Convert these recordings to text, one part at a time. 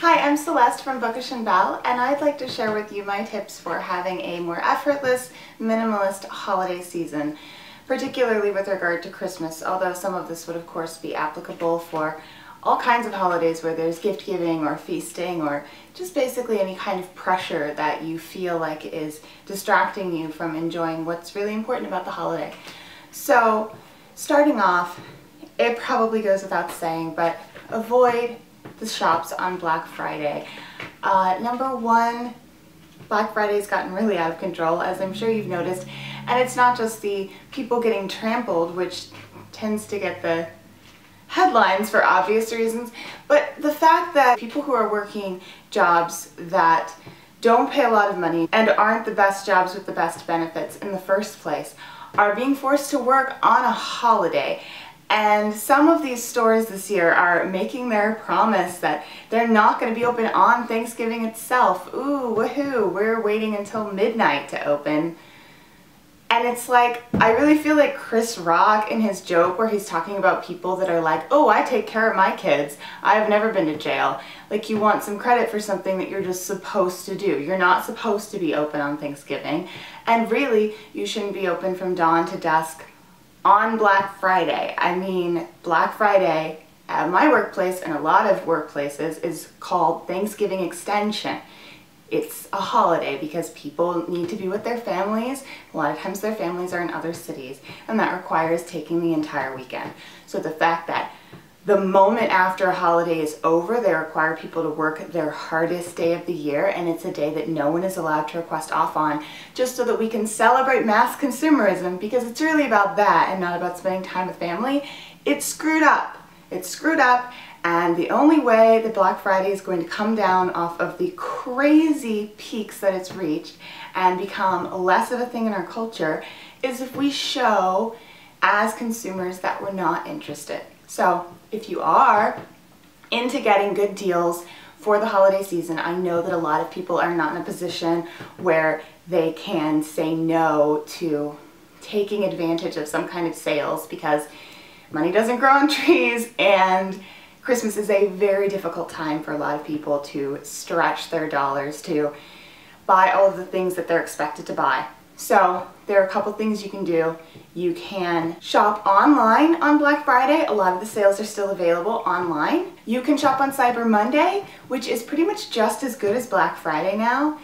Hi, I'm Celeste from Bookish and Belle, and I'd like to share with you my tips for having a more effortless, minimalist holiday season, particularly with regard to Christmas, although some of this would of course be applicable for all kinds of holidays where there's gift giving or feasting or just basically any kind of pressure that you feel like is distracting you from enjoying what's really important about the holiday. So, starting off, it probably goes without saying, but avoid the shops on Black Friday. Number one, Black Friday's gotten really out of control, as I'm sure you've noticed, and it's not just the people getting trampled, which tends to get the headlines for obvious reasons, but the fact that people who are working jobs that don't pay a lot of money and aren't the best jobs with the best benefits in the first place are being forced to work on a holiday. And some of these stores this year are making their promise that they're not going to be open on Thanksgiving itself. Ooh, woohoo, we're waiting until midnight to open. And it's like, I really feel like Chris Rock in his joke where he's talking about people that are like, oh, I take care of my kids. I've never been to jail. Like, you want some credit for something that you're just supposed to do. You're not supposed to be open on Thanksgiving. And really, you shouldn't be open from dawn to dusk on Black Friday. I mean, Black Friday at my workplace and a lot of workplaces is called Thanksgiving Extension. It's a holiday because people need to be with their families. A lot of times their families are in other cities, and that requires taking the entire weekend. So the fact that the moment after a holiday is over, they require people to work their hardest day of the year, and it's a day that no one is allowed to request off on, just so that we can celebrate mass consumerism, because it's really about that and not about spending time with family. It's screwed up. It's screwed up, and the only way that Black Friday is going to come down off of the crazy peaks that it's reached and become less of a thing in our culture is if we show as consumers that we're not interested. So if you are into getting good deals for the holiday season, I know that a lot of people are not in a position where they can say no to taking advantage of some kind of sales because money doesn't grow on trees, and Christmas is a very difficult time for a lot of people to stretch their dollars to buy all of the things that they're expected to buy. So there are a couple things you can do. You can shop online on Black Friday. A lot of the sales are still available online. You can shop on Cyber Monday, which is pretty much just as good as Black Friday now.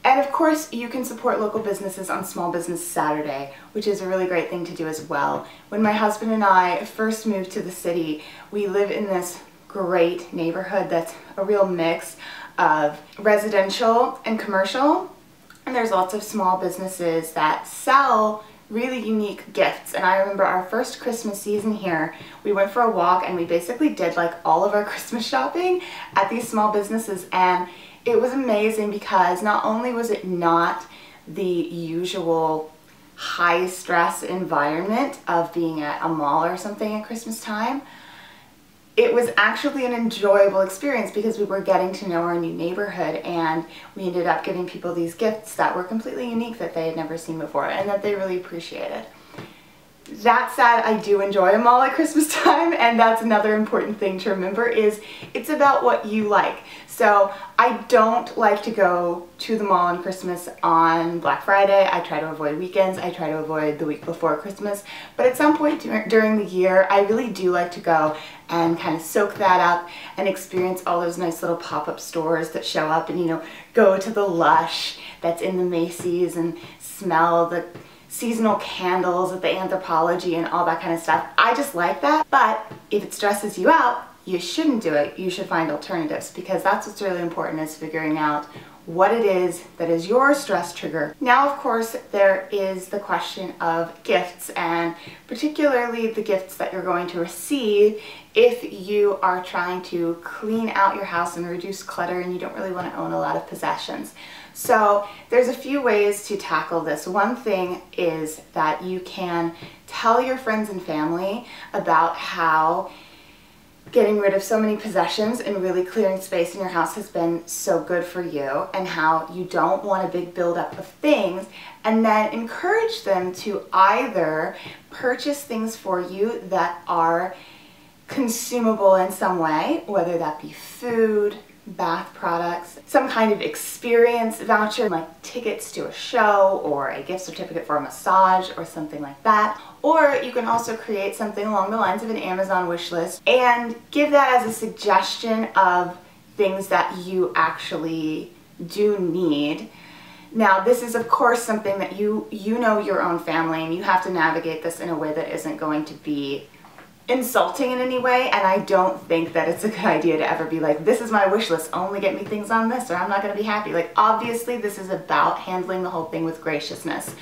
And of course, you can support local businesses on Small Business Saturday, which is a really great thing to do as well. When my husband and I first moved to the city, we live in this great neighborhood that's a real mix of residential and commercial. And there's lots of small businesses that sell really unique gifts. And I remember our first Christmas season here, we went for a walk and we basically did like all of our Christmas shopping at these small businesses, and it was amazing because not only was it not the usual high stress environment of being at a mall or something at Christmas time, it was actually an enjoyable experience because we were getting to know our new neighborhood, and we ended up giving people these gifts that were completely unique that they had never seen before and that they really appreciated. That said, I do enjoy a mall at Christmas time, and that's another important thing to remember is it's about what you like. So I don't like to go to the mall on Christmas on Black Friday. I try to avoid weekends. I try to avoid the week before Christmas. But at some point during the year, I really do like to go and kind of soak that up and experience all those nice little pop-up stores that show up, and, you know, go to the Lush that's in the Macy's and smell the seasonal candles at the Anthropologie and all that kind of stuff. I just like that, but if it stresses you out, you shouldn't do it. You should find alternatives, because that's what's really important, is figuring out what it is that is your stress trigger. Now, of course, there is the question of gifts, and particularly the gifts that you're going to receive if you are trying to clean out your house and reduce clutter and you don't really want to own a lot of possessions. So there's a few ways to tackle this. One thing is that you can tell your friends and family about how getting rid of so many possessions and really clearing space in your house has been so good for you, and how you don't want a big buildup of things, and then encourage them to either purchase things for you that are consumable in some way, whether that be food, bath products, some kind of experience voucher like tickets to a show or a gift certificate for a massage or something like that. Or you can also create something along the lines of an Amazon wish list and give that as a suggestion of things that you actually do need. Now, this is of course something that you know your own family, and you have to navigate this in a way that isn't going to be insulting in any way, and I don't think that it's a good idea to ever be like, this is my wish list, only get me things on this or I'm not going to be happy. Like, obviously this is about handling the whole thing with graciousness,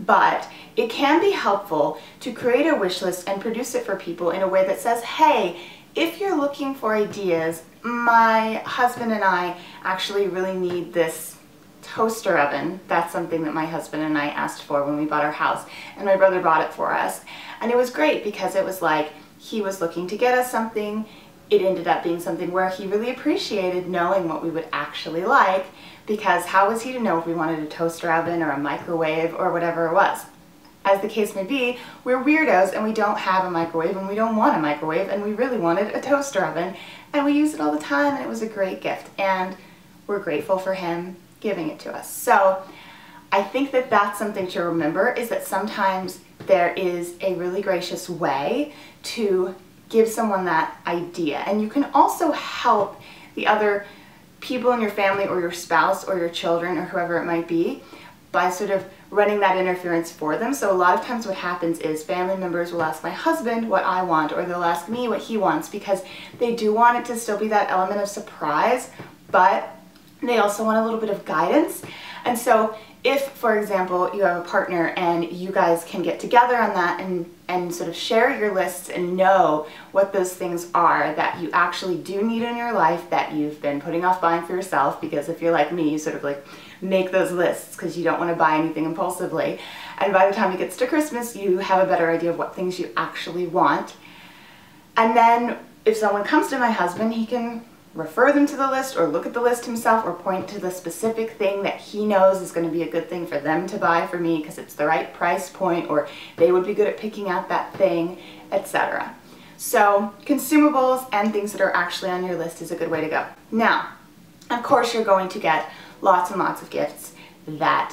but it can be helpful to create a wish list and produce it for people in a way that says, hey, if you're looking for ideas, my husband and I actually really need this toaster oven. That's something that my husband and I asked for when we bought our house, and my brother bought it for us. And it was great because it was like he was looking to get us something. It ended up being something where he really appreciated knowing what we would actually like, because how was he to know if we wanted a toaster oven or a microwave or whatever it was? As the case may be, we're weirdos and we don't have a microwave and we don't want a microwave, and we really wanted a toaster oven, and we use it all the time, and it was a great gift, and we're grateful for him giving it to us. So I think that that's something to remember, is that sometimes there is a really gracious way to give someone that idea. And you can also help the other people in your family or your spouse or your children or whoever it might be by sort of running that interference for them. So a lot of times what happens is family members will ask my husband what I want, or they'll ask me what he wants, because they do want it to still be that element of surprise, but they also want a little bit of guidance. And so if, for example, you have a partner and you guys can get together on that and sort of share your lists and know what those things are that you actually do need in your life that you've been putting off buying for yourself, because if you're like me, you sort of like make those lists because you don't want to buy anything impulsively. And by the time it gets to Christmas, you have a better idea of what things you actually want. And then if someone comes to my husband, he can refer them to the list or look at the list himself or point to the specific thing that he knows is going to be a good thing for them to buy for me because it's the right price point, or they would be good at picking out that thing, etc. So consumables and things that are actually on your list is a good way to go. Now, of course, you're going to get lots and lots of gifts that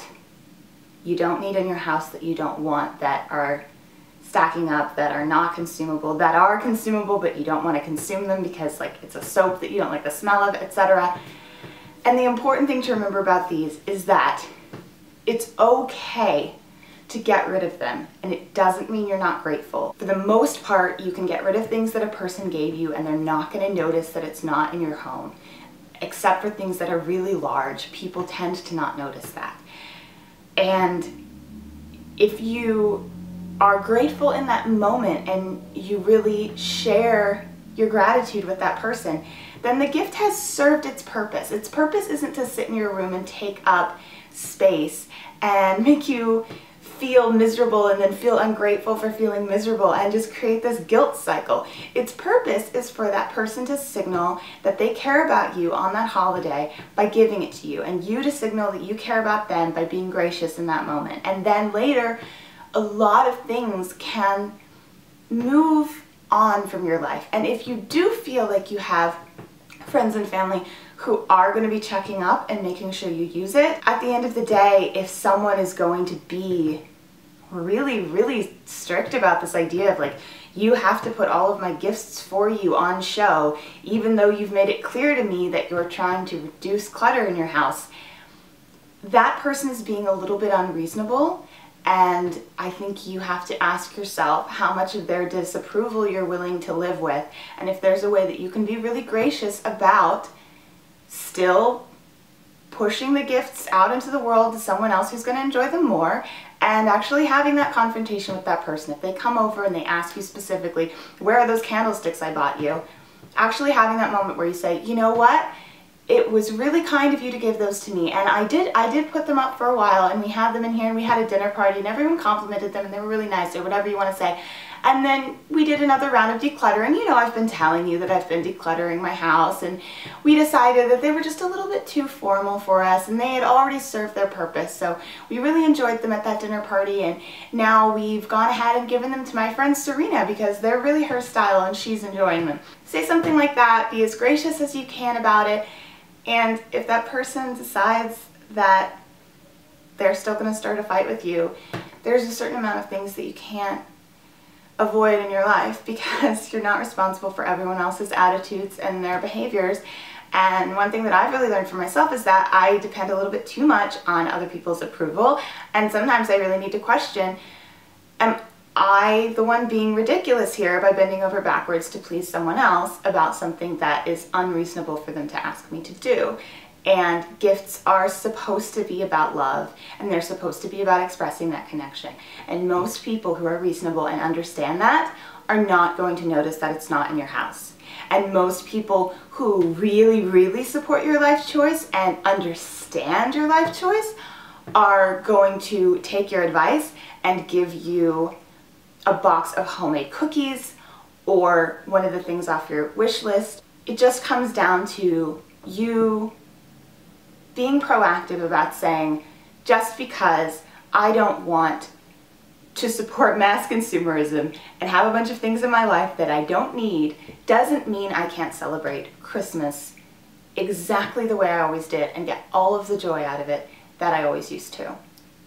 you don't need in your house, that you don't want, that are stacking up, that are not consumable, that are consumable but you don't want to consume them because like it's a soap that you don't like the smell of, etc. And the important thing to remember about these is that it's okay to get rid of them, and it doesn't mean you're not grateful. For the most part, you can get rid of things that a person gave you and they're not going to notice that it's not in your home. Except for things that are really large, people tend to not notice that. And if you are grateful in that moment and you really share your gratitude with that person, then the gift has served its purpose. Its purpose isn't to sit in your room and take up space and make you feel miserable and then feel ungrateful for feeling miserable and just create this guilt cycle. Its purpose is for that person to signal that they care about you on that holiday by giving it to you, and you to signal that you care about them by being gracious in that moment. And then later, a lot of things can move on from your life. And if you do feel like you have friends and family who are going to be checking up and making sure you use it, at the end of the day, if someone is going to be really, really strict about this idea of like, you have to put all of my gifts for you on show, even though you've made it clear to me that you're trying to reduce clutter in your house, that person is being a little bit unreasonable. And I think you have to ask yourself how much of their disapproval you're willing to live with, and if there's a way that you can be really gracious about still pushing the gifts out into the world to someone else who's going to enjoy them more, and actually having that confrontation with that person. If they come over and they ask you specifically, where are those candlesticks I bought you? Actually having that moment where you say, you know what? It was really kind of you to give those to me, and I did put them up for a while, and we had them in here, and we had a dinner party, and everyone complimented them, and they were really nice, or whatever you want to say. And then we did another round of decluttering. You know, I've been telling you that I've been decluttering my house, and we decided that they were just a little bit too formal for us, and they had already served their purpose. So we really enjoyed them at that dinner party, and now we've gone ahead and given them to my friend Serena because they're really her style and she's enjoying them. Say something like that, be as gracious as you can about it, And if that person decides that they're still going to start a fight with you, there's a certain amount of things that you can't avoid in your life because you're not responsible for everyone else's attitudes and their behaviors. And one thing that I've really learned for myself is that I depend a little bit too much on other people's approval, and sometimes I really need to question, am I the one being ridiculous here by bending over backwards to please someone else about something that is unreasonable for them to ask me to do? And gifts are supposed to be about love, and they're supposed to be about expressing that connection. And most people who are reasonable and understand that are not going to notice that it's not in your house. And most people who really, really support your life choice and understand your life choice are going to take your advice and give you a box of homemade cookies or one of the things off your wish list. It just comes down to you being proactive about saying, just because I don't want to support mass consumerism and have a bunch of things in my life that I don't need doesn't mean I can't celebrate Christmas exactly the way I always did and get all of the joy out of it that I always used to.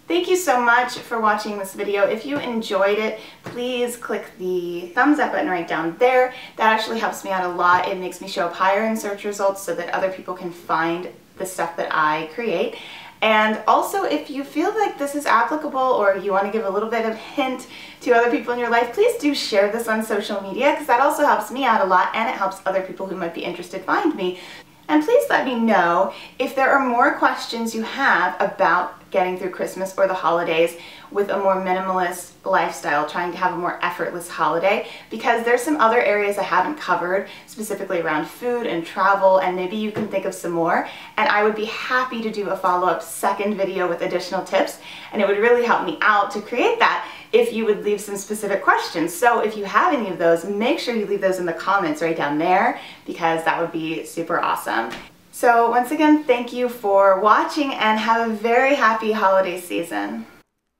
Thank you so much for watching this video. If you enjoyed it, please click the thumbs up button right down there. That actually helps me out a lot. It makes me show up higher in search results so that other people can find the stuff that I create. And also, if you feel like this is applicable or you want to give a little bit of hint to other people in your life, please do share this on social media, because that also helps me out a lot and it helps other people who might be interested find me. And please let me know if there are more questions you have about getting through Christmas or the holidays with a more minimalist lifestyle, trying to have a more effortless holiday, because there's some other areas I haven't covered, specifically around food and travel, and maybe you can think of some more, and I would be happy to do a follow-up second video with additional tips, and it would really help me out to create that if you would leave some specific questions. So if you have any of those, make sure you leave those in the comments right down there, because that would be super awesome. So once again, thank you for watching and have a very happy holiday season.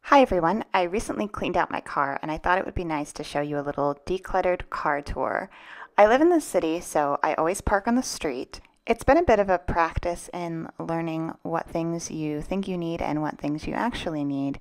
Hi everyone, I recently cleaned out my car and I thought it would be nice to show you a little decluttered car tour. I live in the city, so I always park on the street. It's been a bit of a practice in learning what things you think you need and what things you actually need.